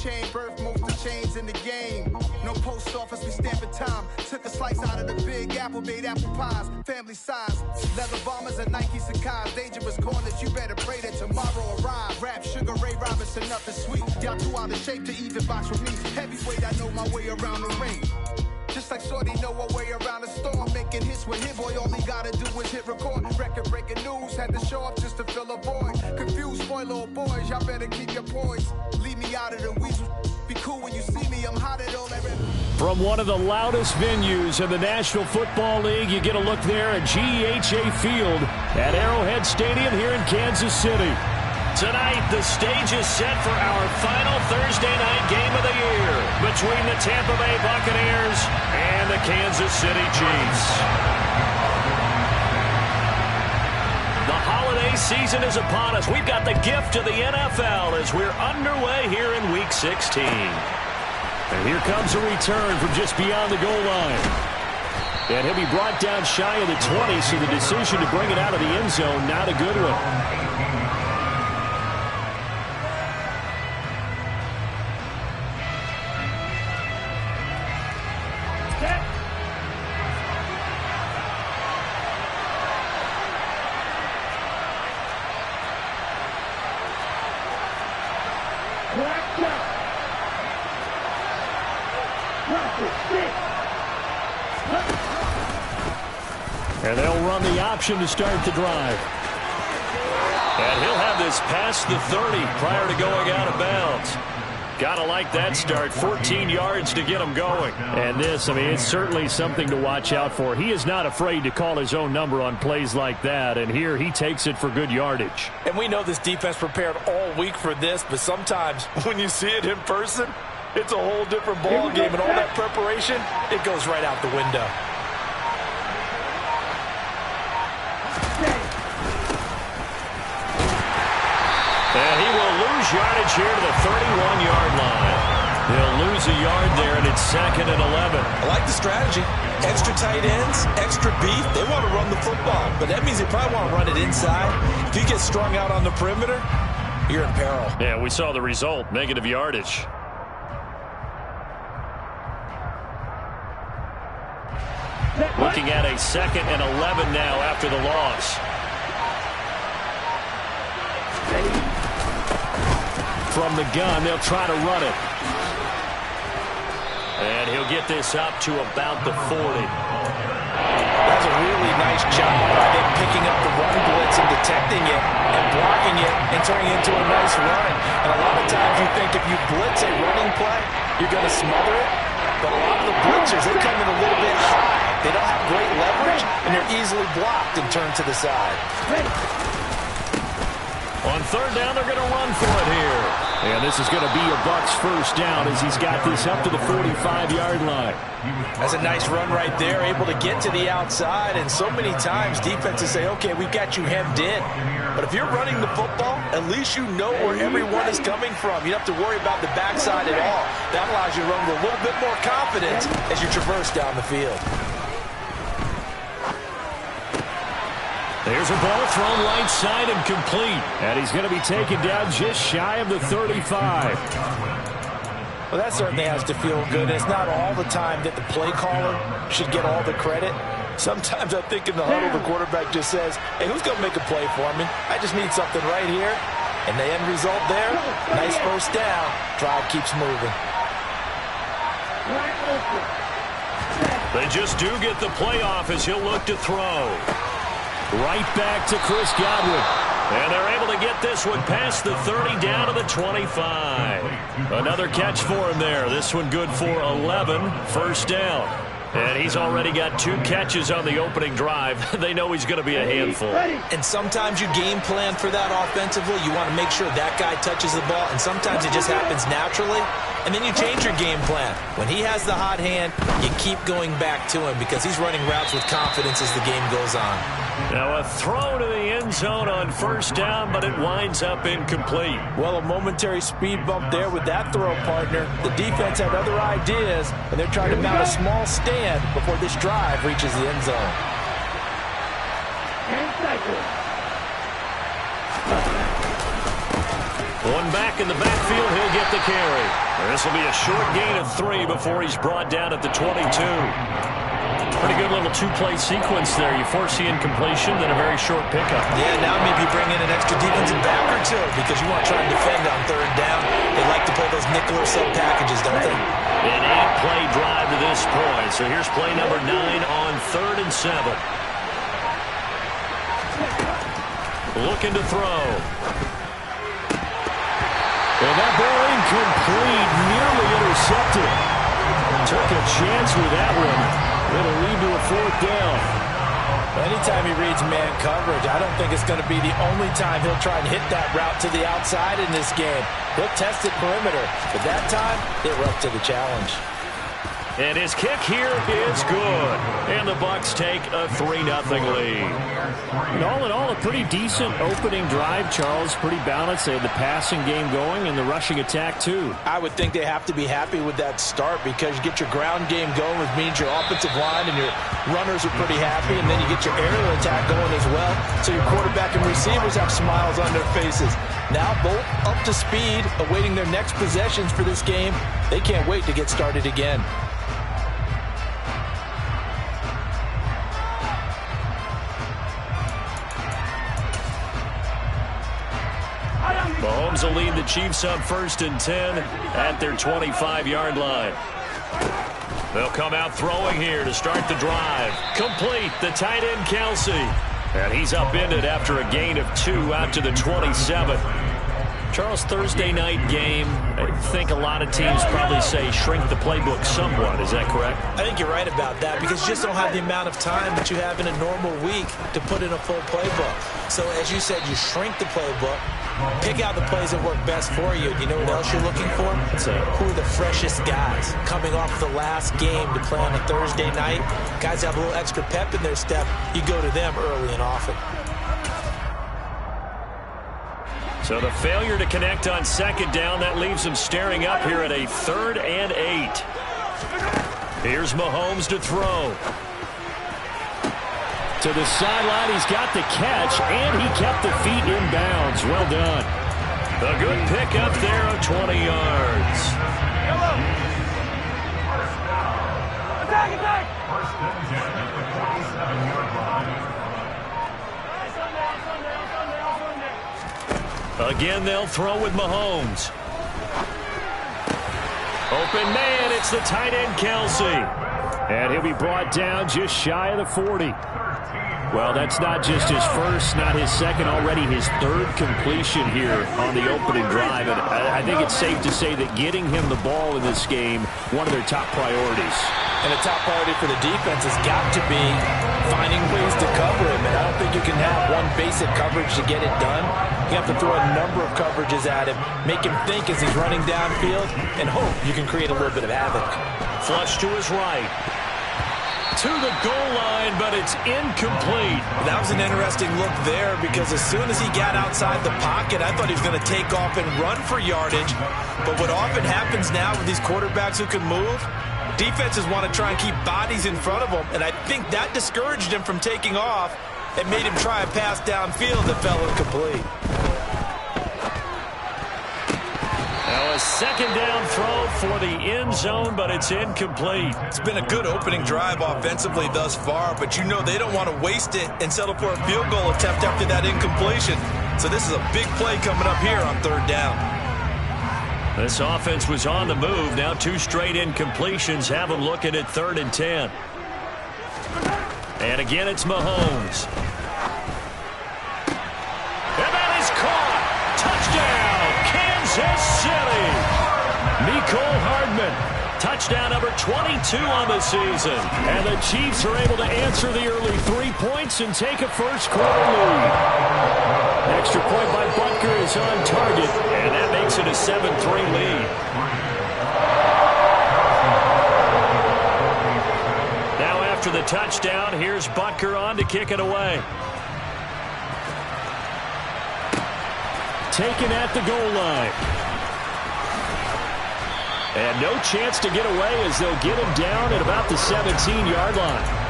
chain, birth most of chains in the game. No post office, we stamping time. Took a slice out of the big apple, made apple pies, family size. Leather bombers and Nike Sacai's. Dangerous corners, you better pray that tomorrow arrive. Rap, Sugar Ray Robinson, nothing sweet. Y'all too out of shape to even box with me. Heavyweight, I know my way around the ring. Just like Shorty know her way around the storm. Making hits with Hit Boy, all he gotta do is hit record. Record breaking news, had to show up just to fill a void. Confused, spoiled boys, y'all better keep your poise. Leave me out of the weasel. Be cool when you see me, I'm hot at all that rap. From one of the loudest venues in the National Football League, you get a look there at GEHA Field at Arrowhead Stadium here in Kansas City. Tonight, the stage is set for our final Thursday night game of the year between the Tampa Bay Buccaneers and the Kansas City Chiefs. The holiday season is upon us. We've got the gift of the NFL as we're underway here in Week 16. And here comes a return from just beyond the goal line. And he'll be brought down shy of the 20, so the decision to bring it out of the end zone, not a good one. And they'll run the option to start the drive. And he'll have this past the 30 prior to going out of bounds. Gotta like that start. 14 yards to get him going. And this, I mean, it's certainly something to watch out for. He is not afraid to call his own number on plays like that. And here he takes it for good yardage. And we know this defense prepared all week for this, but sometimes when you see it in person, it's a whole different ball game. And all that preparation, it goes right out the window. And he will lose yardage here to the 31-yard line. He'll lose a yard there, and it's 2nd and 11. I like the strategy. Extra tight ends, extra beef. They want to run the football, but that means they probably want to run it inside. If you get strung out on the perimeter, you're in peril. Yeah, we saw the result, negative yardage. Looking at a 2nd and 11 now after the loss. From the gun, they'll try to run it. And he'll get this up to about the 40. That's a really nice job by them picking up the run blitz and detecting it and blocking it and turning it into a nice run. And a lot of times you think if you blitz a running play, you're going to smother it. But a lot of the blitzers, they come in a little bit high. They don't have great leverage, and they're easily blocked and turned to the side. On 3rd down, they're going to run for it here. And this is going to be a Bucs first down as he's got this up to the 45-yard line. That's a nice run right there, able to get to the outside. And so many times defenses say, okay, we've got you hemmed in. But if you're running the football, at least you know where everyone is coming from. You don't have to worry about the backside at all. That allows you to run with a little bit more confidence as you traverse down the field. There's a ball thrown right side and complete. And he's going to be taken down just shy of the 35. Well, that certainly has to feel good. It's not all the time that the play caller should get all the credit. Sometimes I think in the huddle, the quarterback just says, hey, who's going to make a play for me? I just need something right here. And the end result there, nice first down. Drive keeps moving. They just do get the play off as he'll look to throw. Right back to Chris Godwin. And they're able to get this one past the 30 down to the 25. Another catch for him there. This one good for 11. First down. And he's already got 2 catches on the opening drive. They know he's going to be a handful. And sometimes you game plan for that offensively. You want to make sure that guy touches the ball. And sometimes it just happens naturally. And then you change your game plan. When he has the hot hand, you keep going back to him because he's running routes with confidence as the game goes on. Now a throw to the end zone on first down, but it winds up incomplete. Well, a momentary speed bump there with that throw, partner. The defense had other ideas, and they're trying to mount a small stand before this drive reaches the end zone. One back in the backfield, he'll get the carry. This will be a short gain of 3 before he's brought down at the 22. Pretty good little two-play sequence there. You force the incompletion, then a very short pickup. Yeah, now maybe bring in an extra defensive back or two because you want to try and defend on 3rd down. They like to play those nickel or sub packages, don't they? An 8-play drive to this point. So here's play number 9 on 3rd and 7. Looking to throw. And that ball incomplete, nearly intercepted. Took a chance with that one. It'll lead to a 4th down. Anytime he reads man coverage, I don't think it's going to be the only time he'll try and hit that route to the outside in this game. He'll test the perimeter, but that time, they were up to the challenge. And his kick here is good. And the Bucs take a 3-0 lead. And all in all, a pretty decent opening drive, Charles. Pretty balanced. They had the passing game going and the rushing attack, too. I would think they have to be happy with that start because you get your ground game going, which means your offensive line and your runners are pretty happy, and then you get your aerial attack going as well. So your quarterback and receivers have smiles on their faces. Now both up to speed, awaiting their next possessions for this game. They can't wait to get started again. Mahomes will lead the Chiefs up 1st and 10 at their 25-yard line. They'll come out throwing here to start the drive. Complete, the tight end Kelsey. And he's upended after a gain of 2 out to the 27. Charles, Thursday night game, I think a lot of teams probably say shrink the playbook somewhat. Is that correct? I think you're right about that because you just don't have the amount of time that you have in a normal week to put in a full playbook. So as you said, you shrink the playbook, pick out the plays that work best for you. You know what else you're looking for? Who are the freshest guys coming off the last game to play on a Thursday night? Guys have a little extra pep in their step. You go to them early and often. So the failure to connect on 2nd down, that leaves him staring up here at a 3rd and 8. Here's Mahomes to throw. To the sideline, he's got the catch, and he kept the feet in bounds. Well done. A good pickup there of 20 yards. Again, they'll throw with Mahomes. Open man, it's the tight end Kelsey. And he'll be brought down just shy of the 40. Well, that's not just his first, not his second, already his 3rd completion here on the opening drive. And I think it's safe to say that getting him the ball in this game, one of their top priorities. And a top priority for the defense has got to be finding ways to cover him. And I don't think you can have one basic coverage to get it done. You have to throw a number of coverages at him, make him think as he's running downfield, and hope you can create a little bit of havoc. Flush to his right. To the goal line, but it's incomplete. That was an interesting look there because as soon as he got outside the pocket, I thought he was going to take off and run for yardage. But what often happens now with these quarterbacks who can move, defenses want to try and keep bodies in front of them, and I think that discouraged him from taking off and made him try a pass downfield that fell incomplete. Now a 2nd down throw for the end zone, but it's incomplete. It's been a good opening drive offensively thus far, but you know they don't want to waste it and settle for a field goal attempt after that incompletion. So this is a big play coming up here on 3rd down. This offense was on the move. Now 2 straight incompletions have them looking at 3rd and 10. And again, it's Mahomes. And that is caught. Touchdown, Kansas City. Mecole Hardman. Touchdown number 22 on the season. And the Chiefs are able to answer the early 3 points and take a first-quarter lead. Extra point by Butker is on target, and that makes it a 7-3 lead. Now after the touchdown, here's Butker on to kick it away. Taken at the goal line. And no chance to get away as they'll get him down at about the 17-yard line.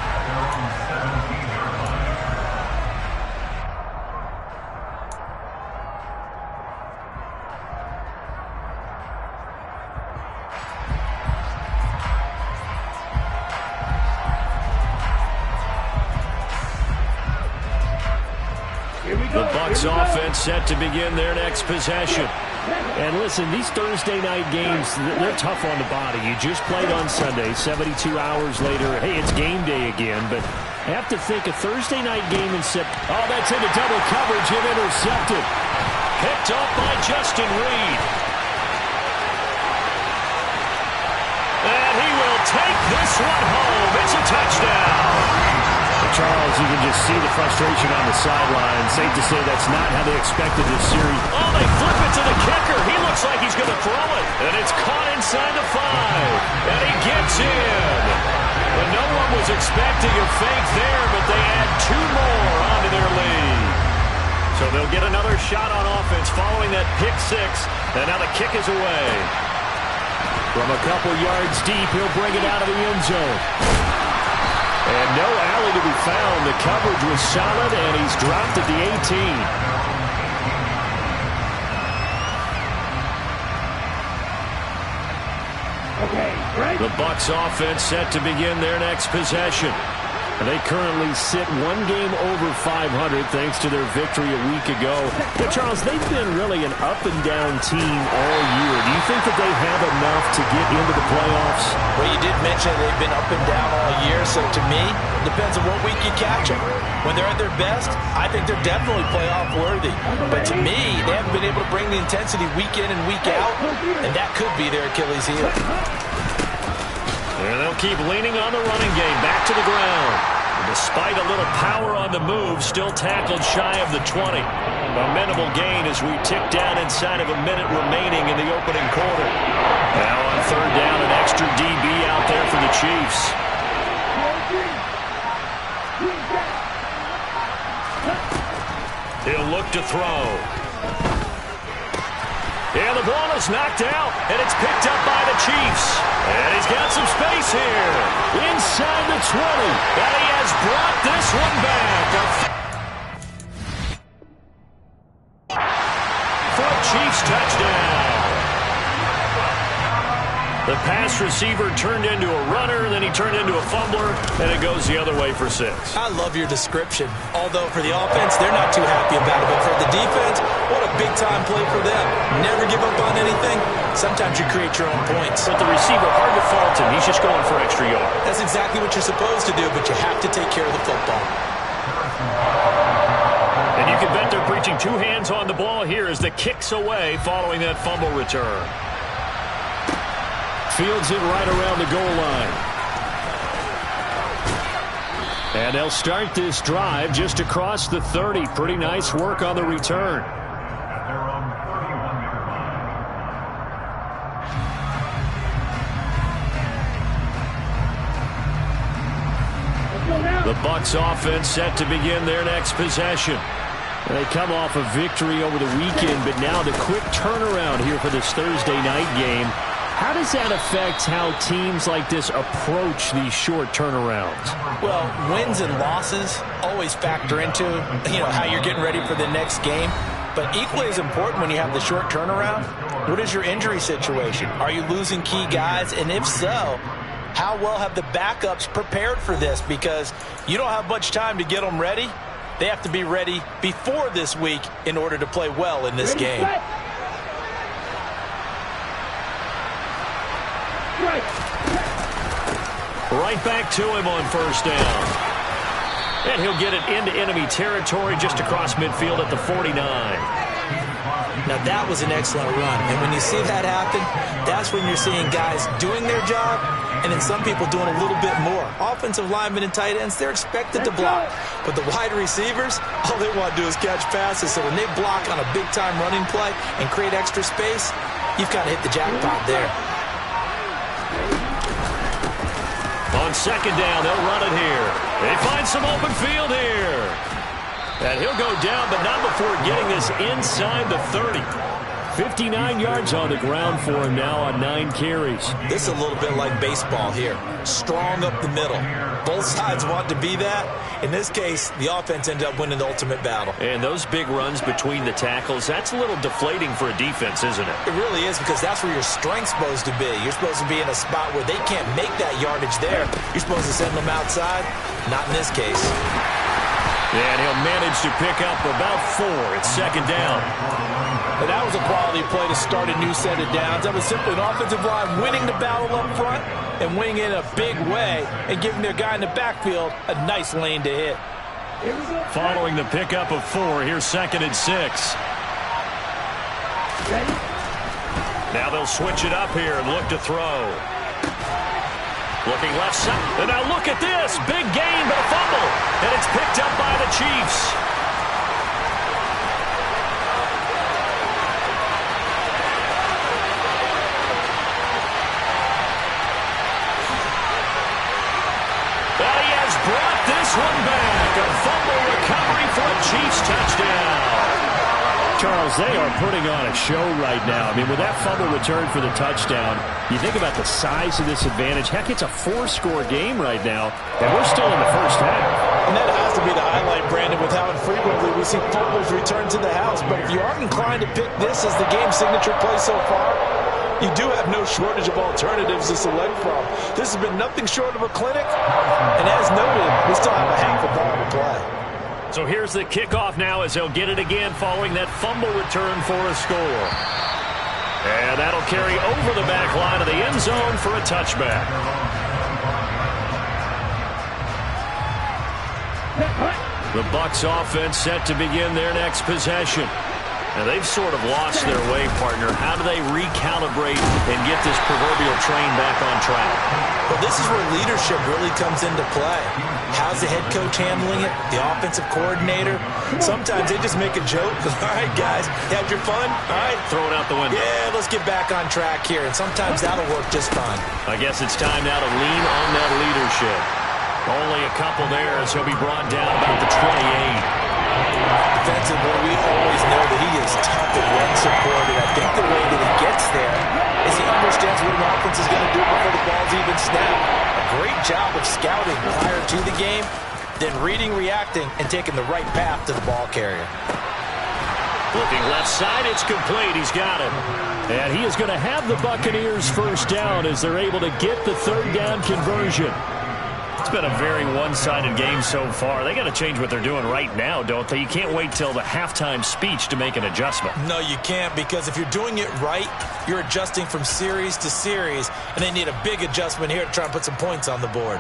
The Bucs offense set to begin their next possession. And listen, these Thursday night games, they're tough on the body. You just played on Sunday, 72 hours later. Hey, it's game day again, but I have to think a Thursday night game in September. Oh, that's into double coverage and intercepted. Picked off by Justin Reed. And he will take this one home. It's a touchdown. Charles, you can just see the frustration on the sideline. Safe to say that's not how they expected this series. Oh, they flip it to the kicker. He looks like he's going to throw it. And it's caught inside the 5. And he gets in. And no one was expecting a fake there, but they add 2 more onto their lead. So they'll get another shot on offense following that pick 6. And now the kick is away. From a couple yards deep, he'll bring it out of the end zone. And no alley to be found. The coverage was solid, and he's dropped at the 18. The Bucs offense set to begin their next possession. And they currently sit 1 game over 500 thanks to their victory a week ago. But Charles, they've been really an up-and-down team all year. Do you think that they have enough to get into the playoffs? Well, you did mention they've been up and down all year, so to me, it depends on what week you catch them. When they're at their best, I think they're definitely playoff worthy. But to me, they haven't been able to bring the intensity week in and week out, and that could be their Achilles heel. And they'll keep leaning on the running game back to the ground. And despite a little power on the move, still tackled shy of the 20. A minimal gain as we tick down inside of a minute remaining in the opening quarter. Now on 3rd down, an extra DB out there for the Chiefs. He'll look to throw. And the ball is knocked out, and it's picked up by the Chiefs. And he's got some space here. Inside the 20. And he has brought this one back. For a Chiefs touchdown. The pass receiver turned into a runner, then he turned into a fumbler, and it goes the other way for 6. I love your description. Although for the offense, they're not too happy about it. But for the defense, what a big-time play for them. Never give up on anything. Sometimes you create your own points. But the receiver, hard to fault him. He's just going for extra yards. That's exactly what you're supposed to do, but you have to take care of the football. And you can bet they're preaching 2 hands on the ball here as the kick's away following that fumble return. Fields it right around the goal line. And they'll start this drive just across the 30. Pretty nice work on the return. The Bucs offense set to begin their next possession. They come off a victory over the weekend, but now the quick turnaround here for this Thursday night game. How does that affect how teams like this approach these short turnarounds? Well, wins and losses always factor into, how you're getting ready for the next game. But equally as important when you have the short turnaround, what is your injury situation? Are you losing key guys? And if so, how well have the backups prepared for this? Because you don't have much time to get them ready. They have to be ready before this week in order to play well in this game. Right back to him on 1st down. And he'll get it into enemy territory just across midfield at the 49. Now that was an excellent run. And when you see that happen, that's when you're seeing guys doing their job and then some people doing a little bit more. Offensive linemen and tight ends, they're expected to block. But the wide receivers, all they want to do is catch passes. So when they block on a big-time running play and create extra space, you've kind of hit the jackpot there. On 2nd down, they'll run it here. They find some open field here. And he'll go down, but not before getting this inside the 30. 59 yards on the ground for him now on 9 carries. This is a little bit like baseball here. Strong up the middle. Both sides want to be that. In this case, the offense ended up winning the ultimate battle. And those big runs between the tackles, that's a little deflating for a defense, isn't it? It really is, because that's where your strength's supposed to be. You're supposed to be in a spot where they can't make that yardage there. You're supposed to send them outside. Not in this case. And he'll manage to pick up about 4. It's second down. But that was a quality play to start a new set of downs. That was simply an offensive line winning the battle up front and winning in a big way and giving their guy in the backfield a nice lane to hit. Following the pickup of 4, here's second and 6. Now they'll switch it up here and look to throw. Looking left side. And now look at this. Big gain, but a fumble. And it's picked up by the Chiefs. Well, he has brought this one back. A fumble recovery for a Chiefs touchdown. Charles, they are putting on a show right now. I mean, with that fumble return for the touchdown, you think about the size of this advantage. Heck, it's a 4-score game right now, and we're still in the first half. And that has to be the highlight, Brandon, with how infrequently we see fumbles return to the house. But if you aren't inclined to pick this as the game signature play so far, you do have no shortage of alternatives to select from. This has been nothing short of a clinic. And as noted, we still have a half a ball to play. So here's the kickoff now as they'll get it again following that fumble return for a score. And that'll carry over the back line of the end zone for a touchback. The Bucs offense set to begin their next possession. Now, they've sort of lost their way, partner. How do they recalibrate and get this proverbial train back on track? Well, this is where leadership really comes into play. How's the head coach handling it? The offensive coordinator? Sometimes they just make a joke. All right, guys, had your fun? All right. Throw it out the window. Yeah, let's get back on track here. And sometimes that'll work just fine. I guess it's time now to lean on that leadership. Only a couple there as he'll be brought down about the 28. Defensively, we always know that he is tough and run-supported. I think the way that he gets there is he understands what an offense is going to do before the ball's even snapped. A great job of scouting prior to the game, then reading, reacting, and taking the right path to the ball carrier. Looking left side, it's complete. He's got it. And he is going to have the Buccaneers first down as they're able to get the third down conversion. It's been a very one-sided game so far. They got to change what they're doing right now, don't they? You can't wait till the halftime speech to make an adjustment. No, you can't, because if you're doing it right, you're adjusting from series to series, and they need a big adjustment here to try and put some points on the board.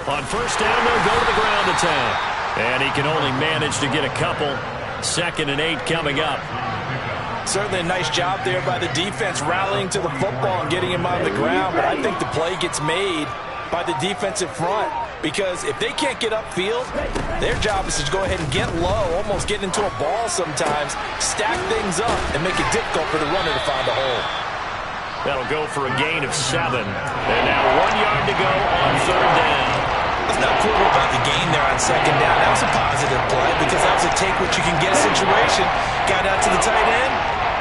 On first down, they'll go to the ground attack. And he can only manage to get a couple. 2nd and 8 coming up. Certainly a nice job there by the defense rallying to the football and getting him on the ground, but I think the play gets made by the defensive front, because if they can't get upfield, their job is to go ahead and get low, almost get into a ball sometimes, stack things up, and make it difficult for the runner to find a hole. That'll go for a gain of 7. And now 1 yard to go on third down. It's not cool about the gain there on second down. That was a positive play because that was a take-what-you-can-get situation. Got out to the tight end.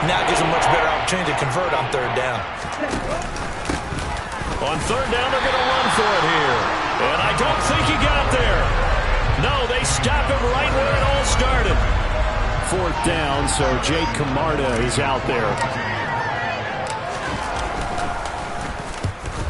Now gives a much better opportunity to convert on third down. On third down, they're going to run for it here. And I don't think he got there. No, they stop him right where it all started. 4th down, so Jake Camarda is out there.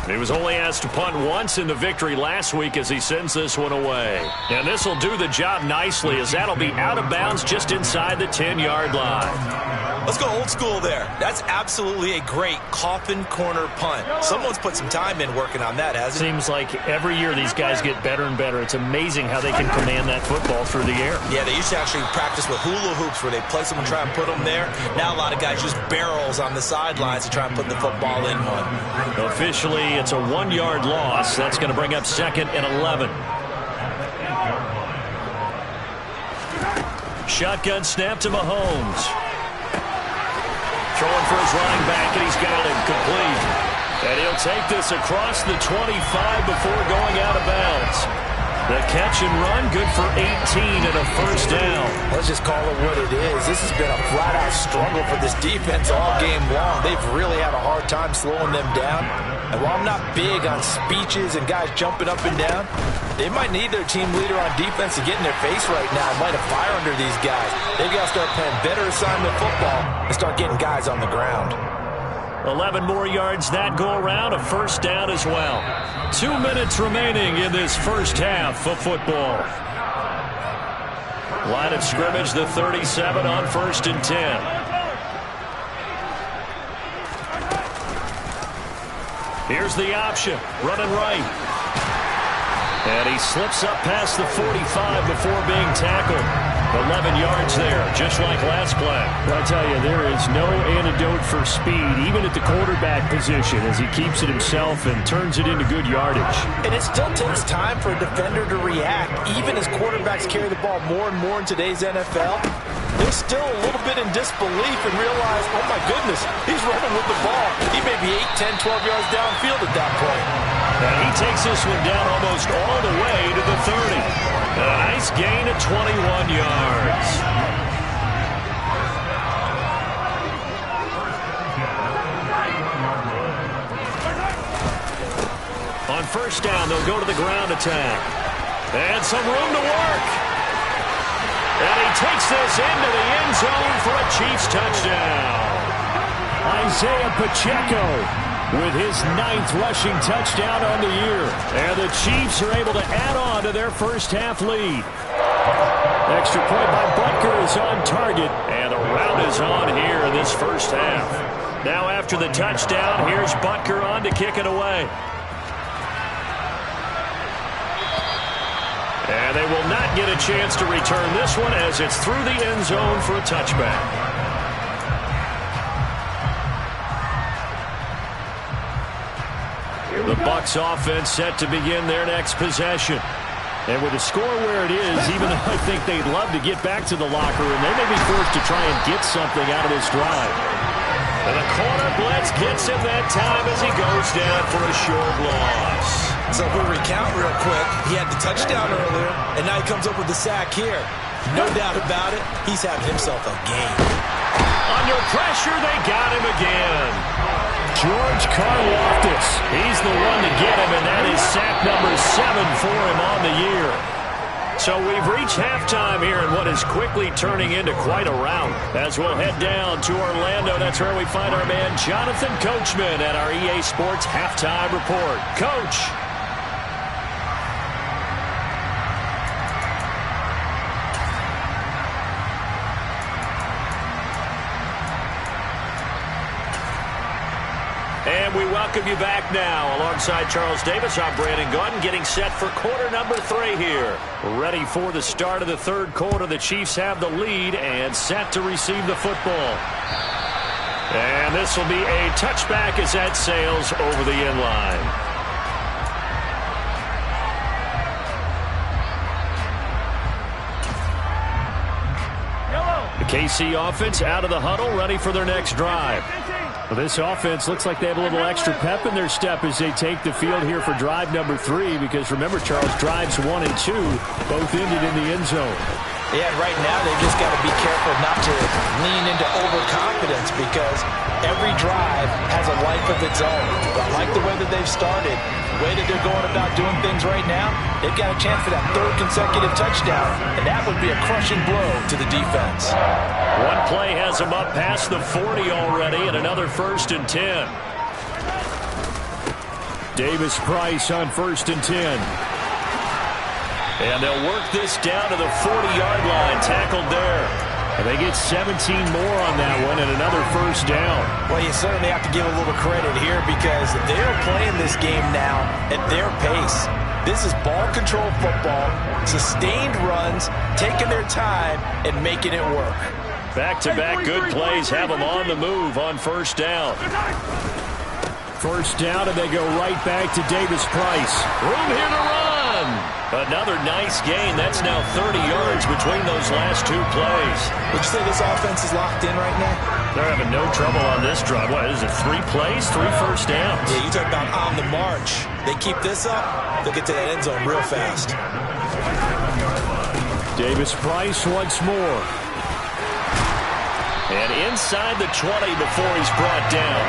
He was only asked to punt once in the victory last week as he sends this one away. And this will do the job nicely, as that'll be out of bounds just inside the 10-yard line. Let's go old school there. That's absolutely a great coffin corner punt. Someone's put some time in working on that, hasn't it? Seems like every year these guys get better and better. It's amazing how they can command that football through the air. Yeah, they used to actually practice with hula hoops where they place them and try and put them there. Now a lot of guys use barrels on the sidelines to try and put the football in one. Officially, it's a 1-yard loss. That's going to bring up 2nd and 11. Shotgun snap to Mahomes. Throwing for his running back, and he's got him complete. And he'll take this across the 25 before going out of bounds. The catch and run, good for 18 and a first down. Let's just call it what it is. This has been a flat-out struggle for this defense all game long. They've really had a hard time slowing them down. And while I'm not big on speeches and guys jumping up and down, they might need their team leader on defense to get in their face right now and light a fire under these guys. They've got to start playing better assignment football and start getting guys on the ground. 11 more yards that go around, a first down as well. 2 minutes remaining in this first half of football. Line of scrimmage, the 37 on 1st and 10. Here's the option, running right. And he slips up past the 45 before being tackled. 11 yards there, just like last play. I'll tell you, there is no antidote for speed, even at the quarterback position, as he keeps it himself and turns it into good yardage. And it still takes time for a defender to react. Even as quarterbacks carry the ball more and more in today's NFL, they're still a little bit in disbelief and realize, oh my goodness, he's running with the ball. He may be 8, 10, 12 yards downfield at that point. And he takes this one down almost all the way to the 30. A nice gain of 21 yards. On first down, they'll go to the ground attack. And some room to work. And he takes this into the end zone for a Chiefs touchdown. Isaiah Pacheco with his 9th rushing touchdown on the year. And the Chiefs are able to add on to their first half lead. Extra point by Butker is on target. And the rout is on here in this first half. Now after the touchdown, here's Butker on to kick it away. And they will not get a chance to return this one as it's through the end zone for a touchback. The Bucs offense set to begin their next possession. And with the score where it is, even though I think they'd love to get back to the locker room, they may be forced to try and get something out of this drive. And the corner blitz gets him that time as he goes down for a short loss. So if we recount real quick, he had the touchdown earlier, and now he comes up with the sack here. No doubt about it, he's having himself a game. Under pressure, they got him again. George Karlaftis, he's the one to get him, and that is sack number 7 for him on the year. So we've reached halftime here in what is quickly turning into quite a rout. As we'll head down to Orlando, that's where we find our man Jonathan Coachman at our EA Sports Halftime Report. Coach. And we welcome you back now. Alongside Charles Davis, I'm Brandon Gaudin, getting set for quarter number 3 here. Ready for the start of the third quarter. The Chiefs have the lead and set to receive the football. And this will be a touchback as that sails over the end line. The KC offense out of the huddle, ready for their next drive. Well, this offense looks like they have a little extra pep in their step as they take the field here for drive number 3, because remember, Charles, drives 1 and 2 both ended in the end zone. Yeah, right now they've just got to be careful not to lean into overconfidence, because every drive has a life of its own. But like the way that they've started, the way that they're going about doing things right now, they've got a chance for that 3rd consecutive touchdown, and that would be a crushing blow to the defense. One play has them up past the 40 already, and another 1st and 10. Davis Price on 1st and 10. And they'll work this down to the 40-yard line, tackled there. And they get 17 more on that one and another 1st down. Well, you certainly have to give a little credit here, because they're playing this game now at their pace. This is ball control football, sustained runs, taking their time and making it work. Back-to-back good plays have them on the move on 1st down. 1st down, and they go right back to Davis Price. Room here to run. Another nice gain. That's now 30 yards between those last 2 plays. Would you say this offense is locked in right now? They're having no trouble on this drive. What is it, 3 plays, 3 first downs? Yeah, you talk about on the march. They keep this up, they'll get to that end zone real fast. Davis Price once more. And inside the 20 before he's brought down.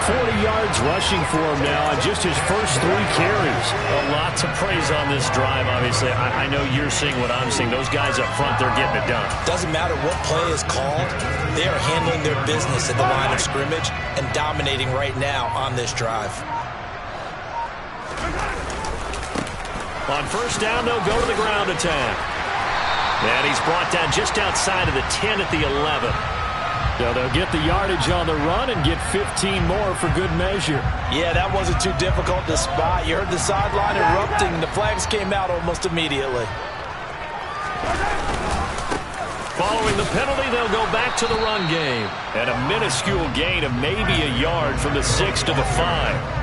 40 yards rushing for him now on just his first 3 carries. A lot to praise on this drive, obviously. I know you're seeing what I'm seeing. Those guys up front, they're getting it done. Doesn't matter what play is called. They are handling their business at the line of scrimmage and dominating right now on this drive. On first down, they'll go to the ground attack. And he's brought down just outside of the 10 at the 11. So they'll get the yardage on the run and get 15 more for good measure. Yeah, that wasn't too difficult to spot. You heard the sideline erupting, and the flags came out almost immediately. Following the penalty, they'll go back to the run game. And a minuscule gain of maybe a yard from the 6 to the 5.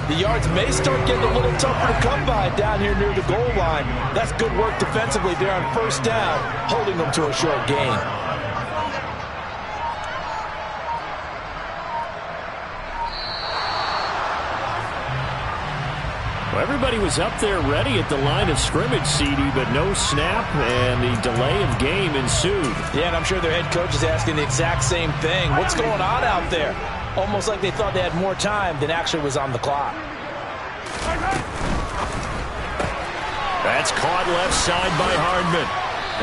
The yards may start getting a little tougher to come by down here near the goal line. That's good work defensively there on first down, holding them to a short gain. Well, everybody was up there ready at the line of scrimmage, CD, but no snap, and the delay of game ensued. Yeah, and I'm sure their head coach is asking the exact same thing. What's going on out there? Almost like they thought they had more time than actually was on the clock. That's caught left side by Hardman.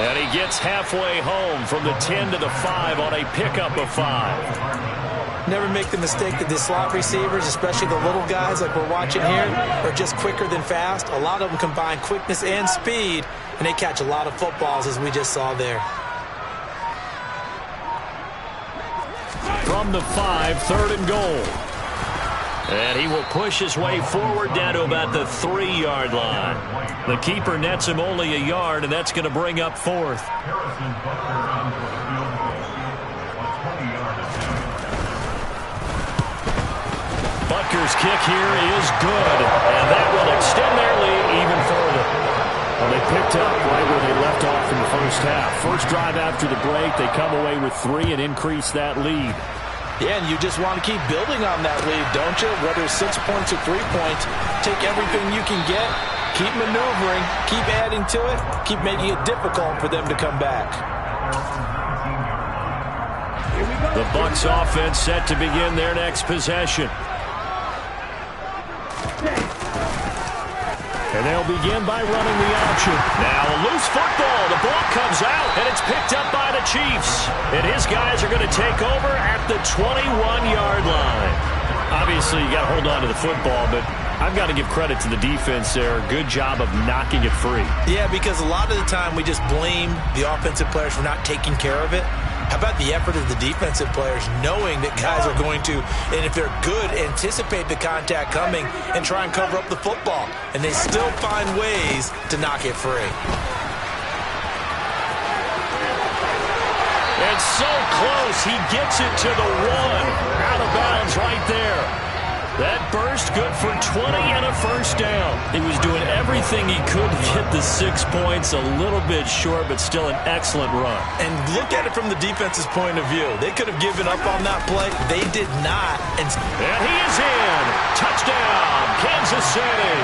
And he gets halfway home from the 10 to the 5 on a pickup of 5. Never make the mistake that the slot receivers, especially the little guys like we're watching here, are just quicker than fast. A lot of them combine quickness and speed, and they catch a lot of footballs, as we just saw there. From the 5, 3rd and goal. And he will push his way forward down to about the 3-yard line. The keeper nets him only a yard, and that's going to bring up 4th. Butker's kick here is good, and that will extend their lead even further. Well, they picked up right where they left off in the first half. First drive after the break, they come away with 3 and increase that lead. Yeah, and you just want to keep building on that lead, don't you? Whether it's 6 points or 3 points, take everything you can get, keep maneuvering, keep adding to it, keep making it difficult for them to come back. The Bucs offense set to begin their next possession. And they'll begin by running the option. Now a loose football. The ball comes out, and it's picked up by the Chiefs. And his guys are going to take over at the 21-yard line. Obviously, you got to hold on to the football, but I've got to give credit to the defense there. Good job of knocking it free. Yeah, because a lot of the time we just blame the offensive players for not taking care of it. How about the effort of the defensive players knowing that guys are going to, and if they're good, anticipate the contact coming and try and cover up the football. And they still find ways to knock it free. It's so close. He gets it to the 1. Out of bounds right there. That burst good for 20 and a first down. He was doing everything he could to get the 6 points, a little bit short, but still an excellent run. And look at it from the defense's point of view. They could have given up on that play. They did not. And he is in. Touchdown, Kansas City.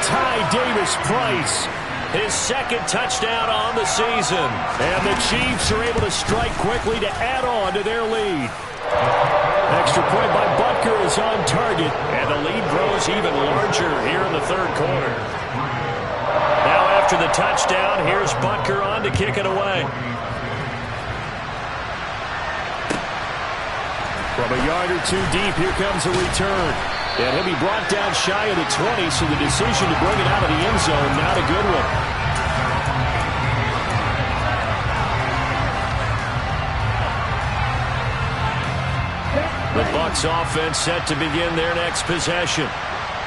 Ty Davis-Price. His second touchdown on the season. And the Chiefs are able to strike quickly to add on to their lead. Extra point by Butker is on target. And the lead grows even larger here in the 3rd quarter. Now after the touchdown, here's Butker on to kick it away. From a yard or 2 deep, here comes a return. And he'll be brought down shy of the 20, so the decision to bring it out of the end zone, not a good one. The Bucs offense set to begin their next possession.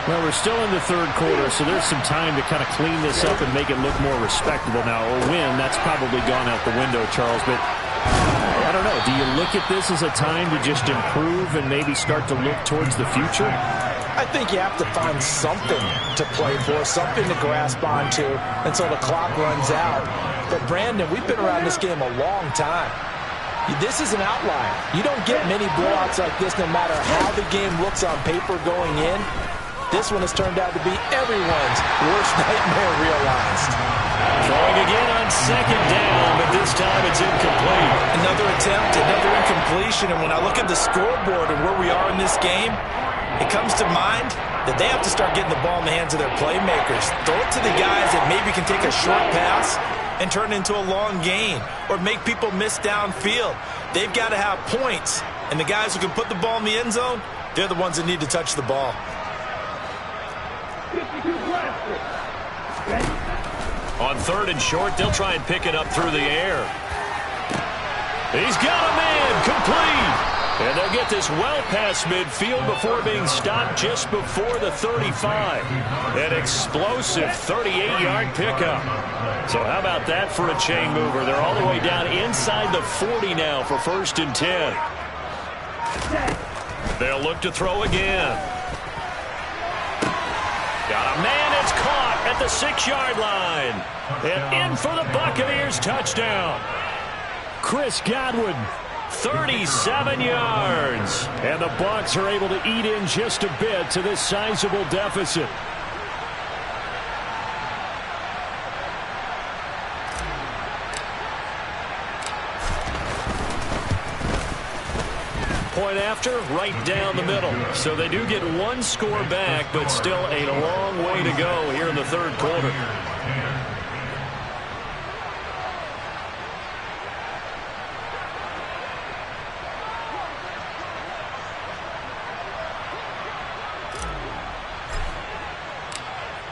Well, we're still in the 3rd quarter, so there's some time to kind of clean this up and make it look more respectable now. Or win, that's probably gone out the window, Charles. But I don't know. Do you look at this as a time to just improve and maybe start to look towards the future? I think you have to find something to play for, something to grasp onto until the clock runs out. But, Brandon, we've been around this game a long time. This is an outlier. You don't get many blowouts like this no matter how the game looks on paper going in. This one has turned out to be everyone's worst nightmare realized. Throwing again on second down, but this time it's incomplete. Another attempt, another incompletion, and when I look at the scoreboard and where we are in this game, it comes to mind that they have to start getting the ball in the hands of their playmakers. Throw it to the guys that maybe can take a short pass and turn it into a long gain or make people miss downfield. They've got to have points, and the guys who can put the ball in the end zone, they're the ones that need to touch the ball. On third and short, they'll try and pick it up through the air. He's got a man, complete. And they'll get this well past midfield before being stopped just before the 35. An explosive 38-yard pickup. So how about that for a chain mover? They're all the way down inside the 40 now for 1st and 10. They'll look to throw again. Got a man, it's caught at the 6-yard line. And in for the Buccaneers touchdown. Chris Godwin. 37 yards. And the Bucs are able to eat in just a bit to this sizable deficit. Point after, right down the middle. So they do get one score back, but still a long way to go here in the third quarter.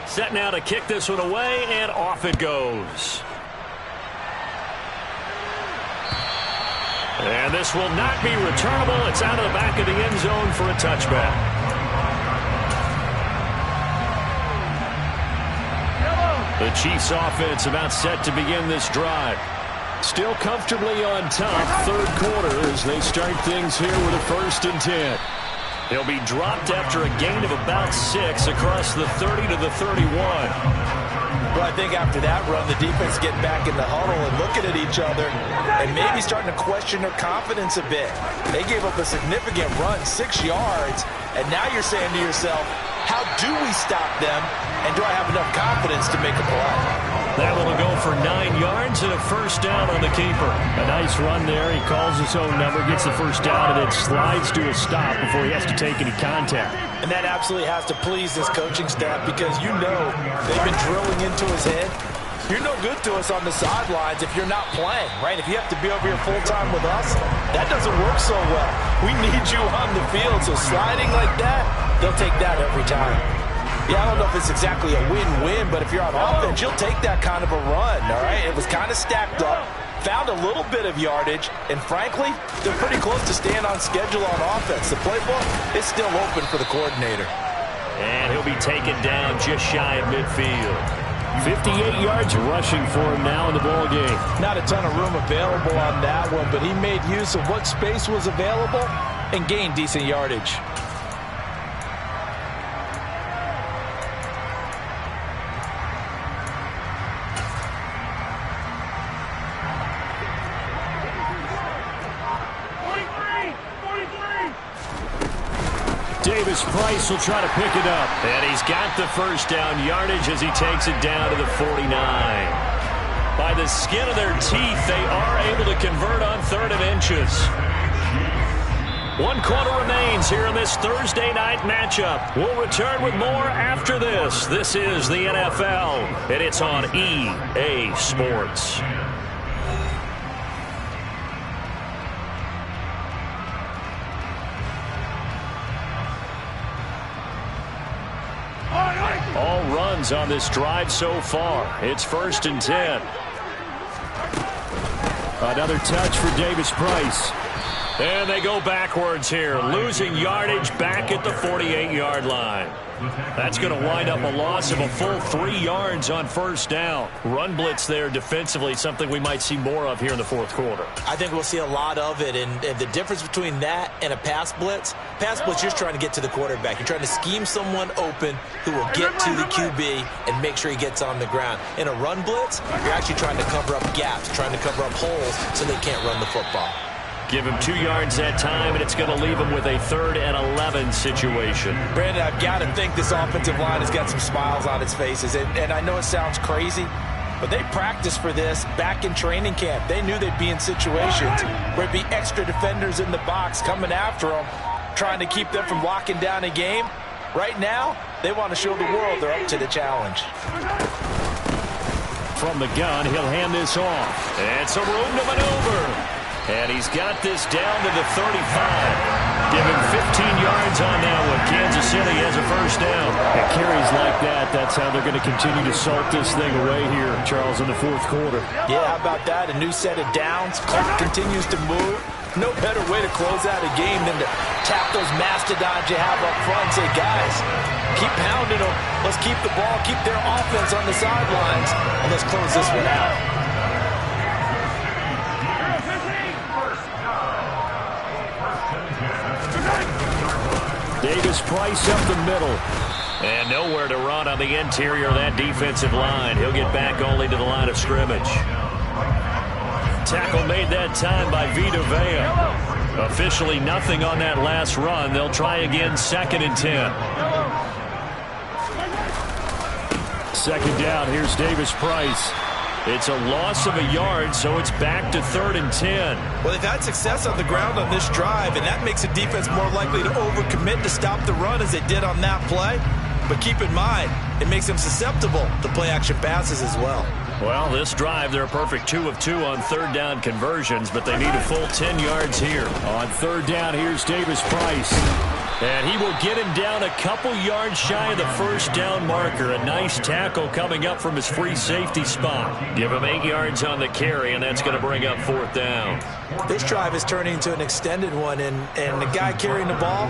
Set now to kick this one away, and off it goes. And this will not be returnable. It's out of the back of the end zone for a touchback. The Chiefs offense about set to begin this drive. Still comfortably on top, third quarter as they start things here with a 1st and 10. He'll be dropped after a gain of about 6 across the 30 to the 31. Well, I think after that run, the defense getting back in the huddle and looking at each other and maybe starting to question their confidence a bit. They gave up a significant run, 6 yards, and now you're saying to yourself, how do we stop them, and do I have enough confidence to make a play? That will go for 9 yards and a 1st down on the keeper. A nice run there. He calls his own number, gets the 1st down, and then slides to a stop before he has to take any contact. And that absolutely has to please this coaching staff because you know they've been drilling into his head. You're no good to us on the sidelines if you're not playing, right? If you have to be over here full-time with us, that doesn't work so well. We need you on the field, so sliding like that, they'll take that every time. Yeah, I don't know if it's exactly a win-win, but if you're on offense, you'll take that kind of a run, all right? It was kind of stacked up, found a little bit of yardage, and frankly, they're pretty close to staying on schedule on offense. The playbook is still open for the coordinator. And he'll be taken down just shy of midfield. 58 yards rushing for him now in the ball game. Not a ton of room available on that one, but he made use of what space was available and gained decent yardage. Davis Price will try to pick it up. And he's got the 1st down yardage as he takes it down to the 49. By the skin of their teeth, they are able to convert on 3rd and inches. 1 quarter remains here in this Thursday night matchup. We'll return with more after this. This is the NFL, and it's on EA Sports. All runs on this drive so far. It's 1st and 10. Another touch for Davis Price. And they go backwards here, losing yardage back at the 48-yard line. That's going to wind up a loss of a full 3 yards on 1st down. Run blitz there defensively, something we might see more of here in the 4th quarter. I think we'll see a lot of it, and the difference between that and a pass blitz, you're just trying to get to the quarterback. You're trying to scheme someone open who will get to the QB and make sure he gets on the ground. In a run blitz, you're actually trying to cover up gaps, trying to cover up holes so they can't run the football. Give him 2 yards that time, and it's going to leave him with a 3rd and 11 situation. Brandon, I've got to think this offensive line has got some smiles on its faces. And I know it sounds crazy, but they practiced for this back in training camp. They knew they'd be in situations where it'd be extra defenders in the box coming after them, trying to keep them from locking down a game. Right now, they want to show the world they're up to the challenge. From the gun, he'll hand this off. And some room to maneuver. And he's got this down to the 35. Give him 15 yards on that one. Kansas City has a first down. At carries like that, that's how they're going to continue to salt this thing away here, Charles, in the fourth quarter. Yeah, how about that? A new set of downs. Clock continues to move. No better way to close out a game than to tap those mastodons you have up front and say, guys, keep pounding them. Let's keep the ball, keep their offense on the sidelines, and let's close this one out. Davis-Price up the middle. And nowhere to run on the interior of that defensive line. He'll get back only to the line of scrimmage. Tackle made that time by Vita Vea. Officially nothing on that last run. They'll try again 2nd and 10. Second down, here's Davis-Price. It's a loss of a yard, so it's back to 3rd and 10. Well, they've had success on the ground on this drive, and that makes the defense more likely to overcommit to stop the run as they did on that play. But keep in mind, it makes them susceptible to play-action passes as well. Well, this drive, they're a perfect 2 of 2 on 3rd down conversions, but they need a full 10 yards here. On 3rd down, here's Davis-Price. And he will get him down a couple yards shy of the first down marker. A nice tackle coming up from his free safety spot. Give him 8 yards on the carry, and that's going to bring up 4th down. This drive is turning into an extended one, and the guy carrying the ball,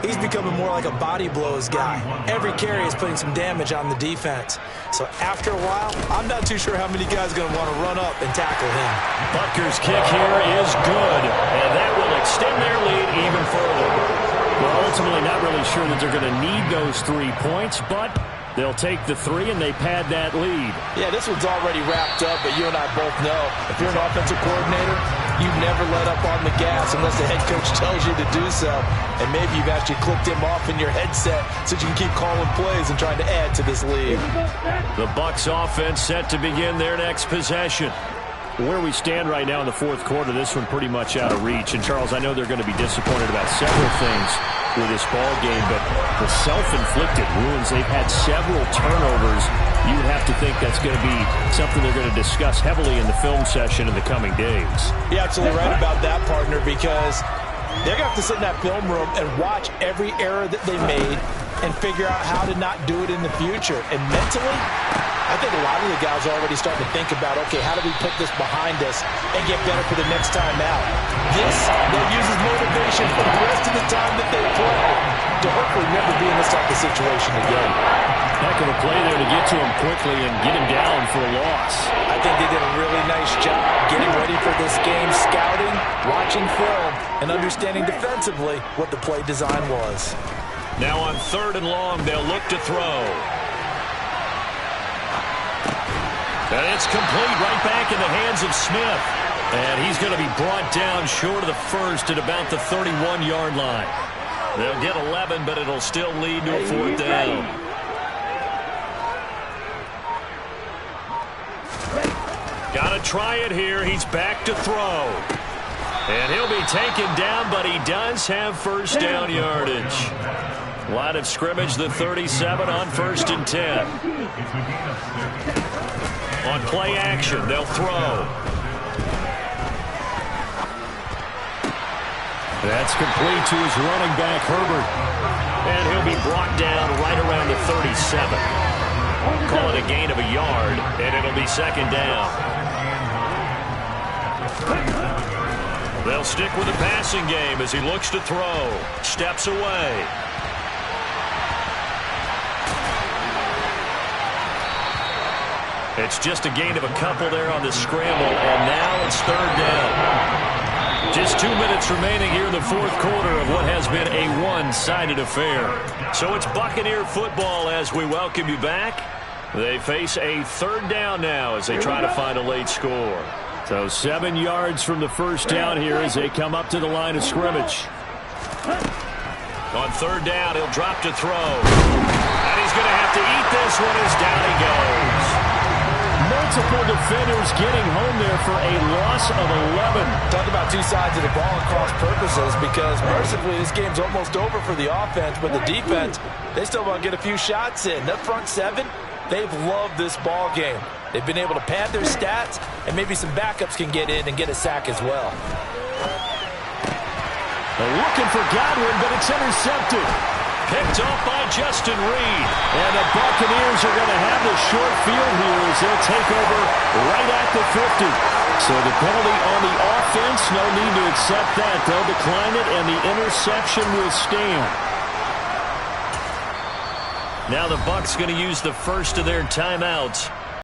he's becoming more like a body blows guy. Every carry is putting some damage on the defense. So after a while, I'm not too sure how many guys are going to want to run up and tackle him. Butker's kick here is good, and that will extend their lead even further. Well, ultimately not really sure that they're going to need those 3 points, but they'll take the 3 and they pad that lead. Yeah, this one's already wrapped up, but you and I both know if you're an offensive coordinator, you never let up on the gas unless the head coach tells you to do so. And maybe you've actually clicked him off in your headset so you can keep calling plays and trying to add to this lead. The Bucs offense set to begin their next possession. Where we stand right now in the fourth quarter, this one pretty much out of reach. And, Charles, I know they're going to be disappointed about several things with this ball game, but the self-inflicted wounds, they've had several turnovers. You would have to think that's going to be something they're going to discuss heavily in the film session in the coming days. You're absolutely right about that, partner, because they're going to have to sit in that film room and watch every error that they made and figure out how to not do it in the future. And mentally, I think a lot of the guys are already starting to think about, okay, how do we put this behind us and get better for the next time out? This, they'll use as motivation for the rest of the time that they play to hopefully never be in this type of situation again. Heck of a play there to get to him quickly and get him down for a loss. I think they did a really nice job getting ready for this game, scouting, watching film, and understanding defensively what the play design was. Now on 3rd and long, they'll look to throw. And it's complete right back in the hands of Smith. And he's going to be brought down short of the first at about the 31-yard line. They'll get 11, but it'll still lead to a 4th down. Got to try it here. He's back to throw. And he'll be taken down, but he does have first down yardage. Line of scrimmage, the 37 on 1st and 10. On play action, they'll throw. That's complete to his running back, Herbert. And he'll be brought down right around the 37. Call it a gain of a yard, and it'll be 2nd down. They'll stick with the passing game as he looks to throw. Steps away. It's just a gain of a couple there on the scramble, and now it's 3rd down. Just 2 minutes remaining here in the fourth quarter of what has been a one-sided affair. So it's Buccaneer football as we welcome you back. They face a 3rd down now as they try to find a late score. So 7 yards from the first down here as they come up to the line of scrimmage. On 3rd down, he'll drop to throw. And he's going to have to eat this one as down he goes. multiple defenders getting home there for a loss of 11. Talk about two sides of the ball and cross purposes, because mercifully this game's almost over for the offense, but the defense, they still want to get a few shots in. That front seven, they've loved this ball game. They've been able to pad their stats, and maybe some backups can get in and get a sack as well. They're looking for Godwin, but it's intercepted. Picked off by Justin Reed. And the Buccaneers are going to have the short field here as they'll take over right at the 50. So the penalty on the offense, no need to accept that. They'll decline it, and the interception will stand. Now the Bucs going to use the first of their timeouts.